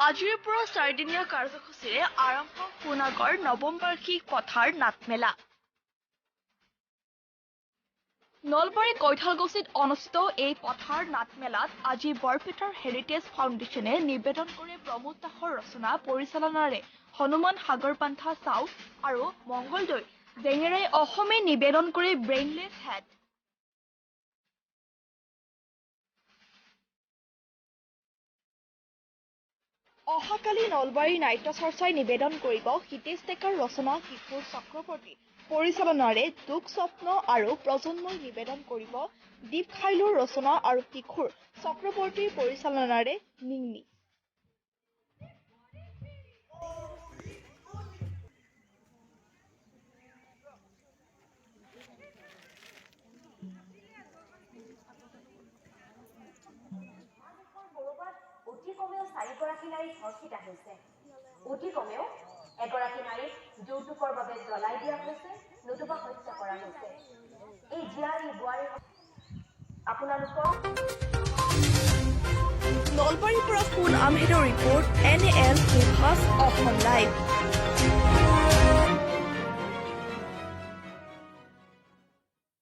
আজিৰ পৰা 4 দিনীয়া কাৰ্যসূচীৰে আৰম্ভ সোণাগড় নৱম বাৰ্ষিক পথাৰ নাটমেলা। নলবাৰী কৈঠালকুছিত অনুষ্ঠিত এই পথাৰ নাটমেলাত আজি বৰপেটাৰ হেৰিটেজ ফাউণ্ডেশ্যনে নিবেদন কৰে প্ৰমোদ দাসৰ ৰচনা পৰিচালনাৰে হনুমান সাগৰপান্থা চাও আৰু মংগলদৈ জেঙেৰাই অসমে নিবেদন কৰে ব্ৰেইনলেছ হেড। অহাকালি নলবাৰী নাট্য চৰ্চাই নিবেদন কৰিব হিতেশ ডেকাৰ ৰচনা কিশোৰ চক্ৰৱৰ্তী পৰিচালনাৰে দুখ স্বপ্ন আৰু প্ৰজন্মই নিবেদন কৰিব দীপ খাইলুৰ ৰচনা আৰু কিশোৰ চক্ৰৱৰ্তীৰ পৰিচালনাৰে নিংনি। অতি কমেও 4গৰাকী নাৰী ধৰ্ষিত হৈছে। অতি কমেও এগৰাকী নাৰীক যৌতুকৰ বাবে জ্বলাই দিয়া হৈছে, নতুবা হত্যা কৰা হৈছে। এই জীয়াৰী বোৱাৰী আপোনালোকৰ নলবাৰীৰ পৰা ফুল আহমেদৰ ৰিপৰ্ট NL অসম লাইভ।